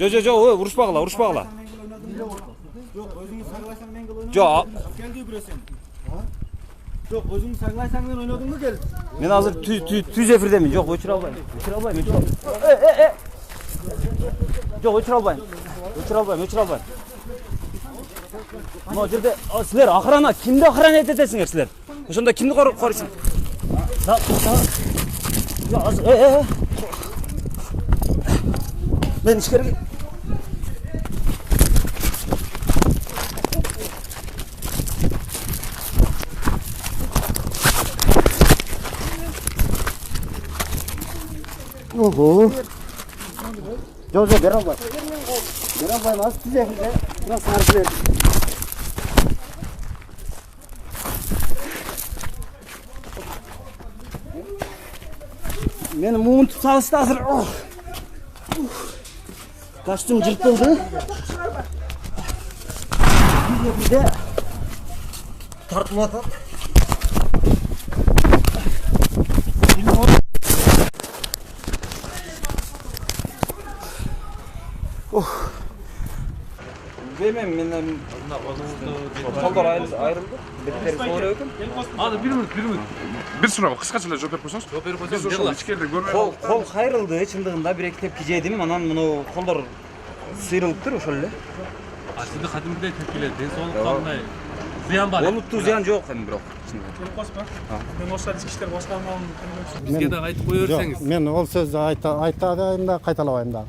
Жо, урушпагыла. Жоқ, өзіңіз сағылайсаң мен кел ойнадың. Жо. Келді күресен. Жоқ, өзіңіз сағылайсаң мен ойнадың ба кел? Мен азыр түз эфирдемин. Жок, өчүрө албайм. Жок, өчүрө албайм. Мына жерде силер охрана, кимди охрана этесиңер силер? Ошондо кимди корuyсуң? Мен ишкерге Жо, бер албайм. Az түзекте. Biraz sarı verdim. Benim mumum tutsalısı da hazır. Kaçtım cırtıldı. Bir de tartmadan. Bilmem menden kollar ayrıldı. Betleri sonra öküm. Hadi bir minut. Bir soru kıskaça ele cevap verposuz. Cevap verposuz. Biz ошол ичкерде көрмөй Kol ayrıldı. Çındığında bir tepki yedim. Anan bunu kollar sıyrılıptır ошол эле. Aslında kadimde tepkiler den soğuklanmay. Ziyan var. Oluptu ziyan yok hem bирок. келип калсызбы? Мен ошол ички иштер башталганын Bizge de aytıp koyursanız. Мен ол сөздү айтайын да кайталабайм да.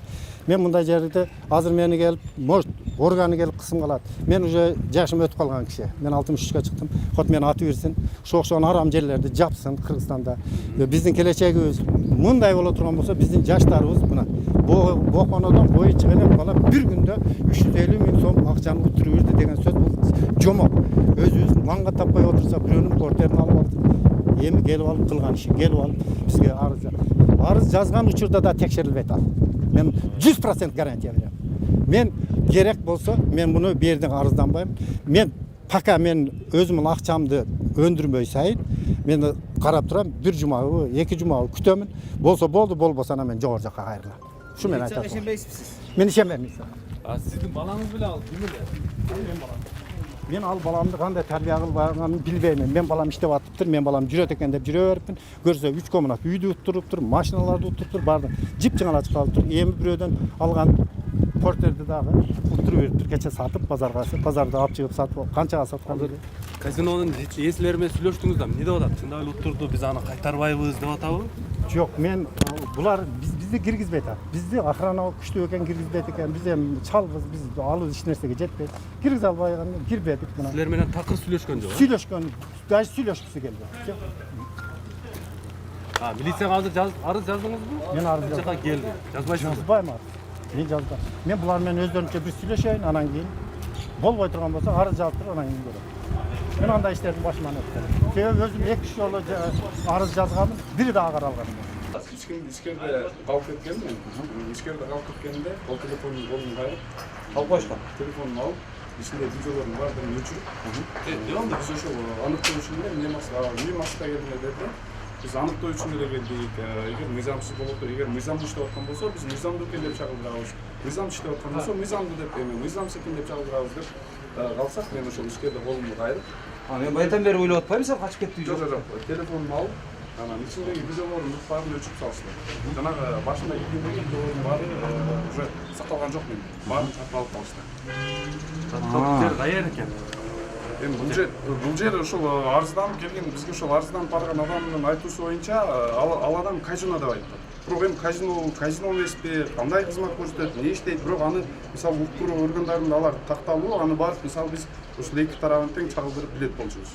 Мен мындай жерде азыр мени келип, может, органы келип кысым калат. Мен уже жашым өтүп калган киши. Мен 63 чыктым. Хот мени атып берсин. Ошол арам жерлерди жапсын Кыргызстанда. Биздин келечегибиз мындай боло турган болсо, биздин жаштарыбыз мына боконодон бою чыгып эле бала бир күндө 350 000 сом акчаны утуруп берди деген сөз бул жомок. Өзүбүз маңга таппай отурса, бирөөнүн портерин алып алып, эми келип алып кылган иши, келип алып бизге арыз жазган учурда да текшерилбейт ал. Мен 100% гарантия берем. Мен керек болсо, мен буну берден арызданбайм. Мен пока мен өзүмдүн акчамды өндүрмөй сайын, мен карап турам, бир жумабы, эки жумабы күтөмүн. Болсо болду, болбосо мен жогору жакка кайрылам. Ушу мен айтам. Мен ишенбейм. Sizin balanız bile aldı değil mi? Мен ал баламды кандай тарбия кылганын билбейм. Мен балам иштеп атыптыр, мен балам жүрөт экен деп жүрө берипмин. Көрсө 3 комнат үйдү уттуруптур, машиналарды уттуруптур, барды. Жип-жыңала чыгып калыптыр. Эми бирөөдөн алган портерди дагы уттуруп бериптир. Кече сатып базарда алып чыгып сатып, канчага сатканды. Казинонун ээселери менен сүйлөштүңүз да эмне деп атат? Чындап эле уттурду, биз аны кайтарбайбыз деп атабы? Жок, мен булар бизди киргизбейт. Бизди охрана күчтүү экен киргизбейт экен. Биз эми чалбыз, биз алып эч нерсеге жетпейт. Киргизе албайган кирбедик мына. Силер менен такыр сүйлөшкөн жок? Сүйлөшкөн, даже сүйлөшкүсү келди. Милицияга азыр арыз жаздыңызбы? Мен арыз жаздым. Жака келди. Жазбайсызбы? Жазбайм арыз. Мен жаздым. Мен булар менен өздөрүнчө бир сүйлөшөйүн, анан кийин болбой турган болсо арыз жазып туруп анан кийин көрөм. Мен андай иштердин башыман өттүм. Себеби өзүм 2 жолу арыз жазганмын, бири дагы каралган. ичкерде калып кеткенмин. Ичкерде калып кеткенде ол телефонун колун кайрып, Алып коюшкан. телефонун алып, ичинде видеолордун баардыгын өчүрүп, Эмне биз ошол аныктоо үчүн эле эмне максатта келдиңер деди. Биз аныктоо үчүн эле келдик. Эгер мыйзамсыз болуп, эгер мыйзамдуу иштеп аткан болсо, биз мыйзамдуу экен деп чагылдырабыз. Мыйзам иштеп аткан болсо, мыйзамдуу деп, эми мыйзамсыз экен деп чагылдырабыз деп калсак, мен ошол ичкерде колумду кайрып, Мен баятан бери ойлоп атпаймын, сен качып кеттиң жок, телефонумду алып, анан ичиндеги видеолордун баарын өчүрүп салыштыр. Жанагы башында кийиндеги видеолордун баары уже сакталган жок менин. Баарын чатып алып калыштыр. Жер кайер экен? Эми бул жер ошол арызданып келген, бизге ошол арызданып барган адамдын айтуусу боюнча ал адам казино деп айтты. Бирок эми казино эмеспи, кандай кызмат көрсөтөт, эмне иштейт, бирок аны мисалы уктуруу органдарында алар такталуу, аны барып мисалы биз ушул эки тарабын тең чагылдырып билет болчубуз.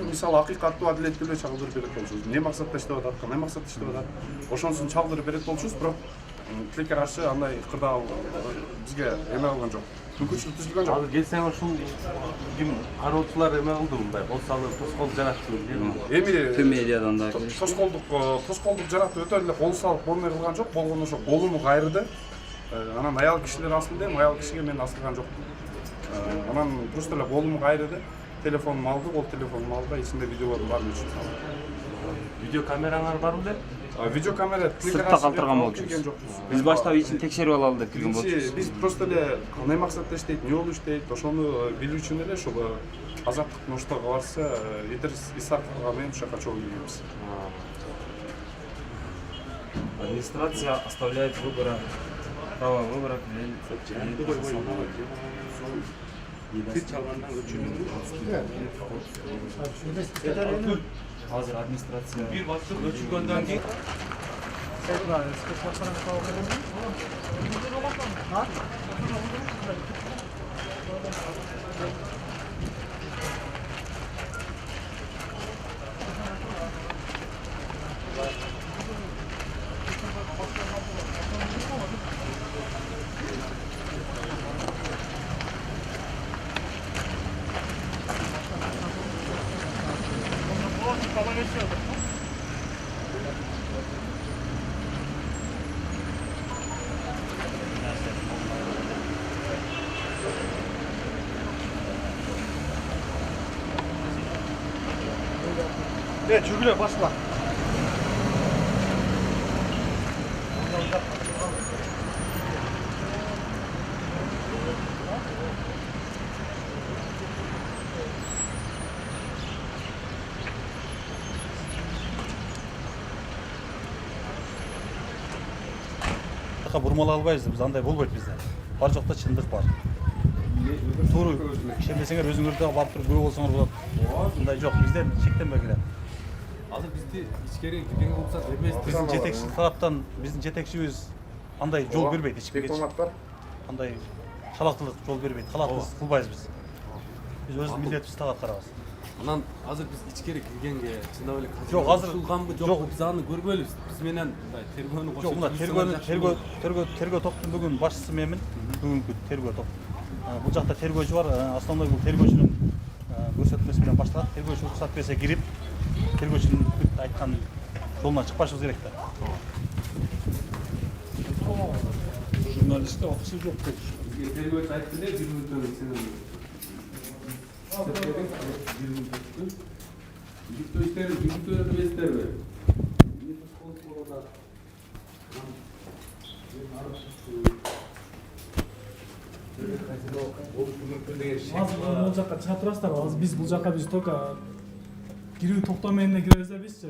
Мисалы акыйкаттуу адилеттүү эле чагылдырып берет болчубуз. Эмне максатта иштеп атат, кандай максатта иштеп атат, ошонусун чагылдырып берет болчубуз, бирок тилекке каршы андай кырдаал бизге эме кылган жок. Мүмкүнчүлүк түзүлгөн жок. Азыр келсең ушул ким кароочулар эме кылды мындай, кол салып, тоскоол жаратты. Эми Тüm медиадан да. тоскоолдук жаратып өтө эле кол салып болмой кылган жок, болгону ошо колуму кайрды. Анан аял кишилер астында, аял кишиге мен асылган жокмун. Анан просто эле колуму кайрды, телефонумду алды, ол телефонумду алды, ичинде видеолордун баарын өчүрүп салды. Видео камераңар барбы деп? Видео камера Сыртта калтырган болчубуз. Биз баштап ичин текшерип алалы деп кирген болчубуз. Биз просто эле кандай максатта иштейт, эмне болуп иштейт, ошону билүү үчүн эле ушул азаттык ноштого барса, Идрис Исаковго менен ушака чогуу келгенбиз. Администрация оставляет выбора, право выбора. Азыр администрация бир басып өчүргөндөн кийин 네, 죽으려 봤어. бурмала албайбыз, биз андай болбойт бизде. Бар жокто чындык бар. Туура ишенбесеңер өзүңөр да барып туруп күбө болсоңор болот. Мындай жок, бизден чектенбей келет. азыр бизди ичкери киргенге уруксат бербейсиз. Биздин жетекчи тараптан биздин жетекчибиз андай жол бербейт ичкиге. Дипломаттар Андай шалактылык жол бербейт. Калатыбыз кылбайбыз биз. Биз өзүбүздүн милдетибизди так аткарабыз. Анан азыр биз ичкери киргенге чындап эле Жок, азыр кылганбы жокпу биз аны көрбөйбүз. Биз менен мындай тергөөнү Жок, мына тергөө топтун бүгүн башчысы менмин. Бүгүнкү тергөө топ. Бул жакта тергөөчү бар. Основной бул тергөөчүнүн көрсөтмөсү менен башталат. Тергөөчү уруксат берсе кирип, тергөөчүнүн айткан жолунан чыкпашыбыз керек да. Журналистте акысы жок деп. тергөөчү айтты эле 1 мүнөттөн сенен. Жүктөө иштери, жүктөөрдү бездерби? Азыр бул жакка чыга турасыздар. Азыр биз бул жакка биз только кирүү токтоо менен кире берсе бизчи.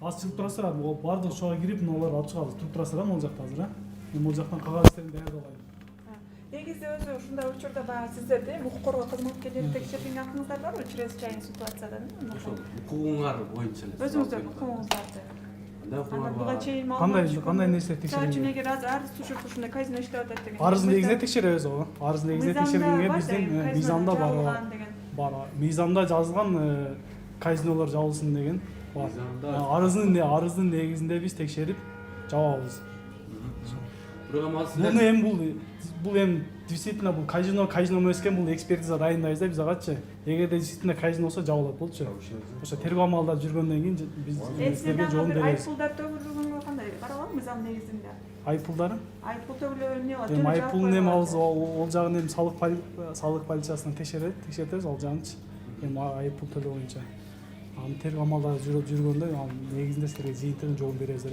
Аз чыгып турасыздар, бардык ошого кирип, аларды алып чыгабыз. Туруп турасыздар могул жакта азыр, Мен могул жактан кагаз иштерин даярдалайын. Негизи өзү ушундай учурда баягы сиздерде укук коргоо кызматкерлери текшерген акыңыздар барбы чрезвычайный ситуациядан? Ошол укугуңар боюнча эле. Өзүңүздөрдүн укугуңуздарды. Анан Буга чейин Кандай нерсе Мисалы текшерген? үчүн эгер арыз түшүп ушундай казино иштеп атат деген. Арыз негизинде текшеребиз ого. Арыз негизинде текшергенге биздин мыйзамда бар. Бар. Мыйзамда жазылган казинолор жабылсын деген бар. Арыздын негизинде биз текшерип жабабыз. Буну эми бул эми действительно бул казино эмескен, бул экспертиза дайындайбыз да биз агачы. Эгерде действительно казино болсо жабылат болчу. Ошо тергөө амалдары жүргөндөн кийин биз силерге жооп беребиз. Айыппулдар төгүлгөнгө кандай каралат мыйзам негизинде? Айыппулдары? Айыппул төгүлөө эмне болот? Эми айыппулун эми ал жагын эми салык полициясынан текшертебиз ал жагынчы. Эми айыппул төлөө боюнча. Аны тергөө амалдары жүргөндө негизинде силерге жыйынтыгын жооп беребиз.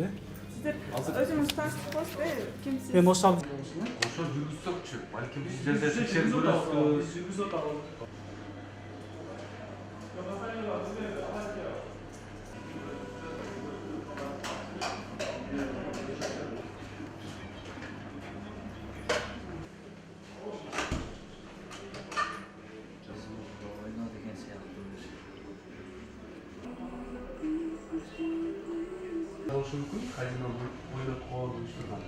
Сиздер өзүңүз тастыкпайсызбы? Кимсиз? Эми ошол жүргүзсөкчү, балким бул жерде текшерип көрөсүз. Болушу мүмкүн, казино ойлоп коюп уюштурган.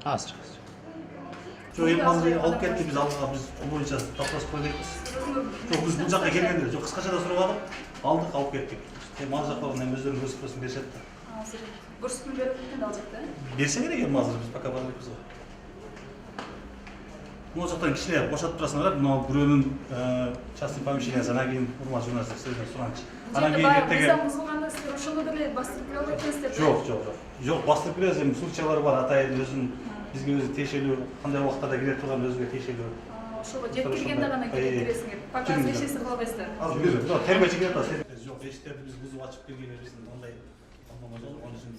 Азыр. Жоқ, эми азыр алып кетти, биз алдыга биз бул боюнча тапташып койдукпуз. Жоқ, биз бул жакка келгенде жоқ кыскача да сурабадык, алдык алып кеттик. Эми ал жакка эми өздөрү көрсөтпөсүн беришет да. Азыр көрсөтмө берип кеткен ал жакта. Берсе керек эми азыр биз пока бара элекпиз го. Могу жактан кичине бошотуп турасыңар, мына бирөөнүн частный помещениясы, анан кийин урман журналисттер сизден суранчы. Анан кийин эртеге Мыйзам бузулганда силер ошондо деле бастырып кире албайт экенсиздер. Жок, бастырып киребиз, эми случайлар бар, атайын өзүнүн бизге өзү тиешелүү, кандай убактарда кире турган өзүгө тиешелүү. Ошого жеткиргенде гана киресиңер. Пока эч нерсе кыла албайсыздар. Азыр тергөөчү кирет да. Жок, эшиктерди биз бузуп ачып кирген биздин андай. Аны үчүн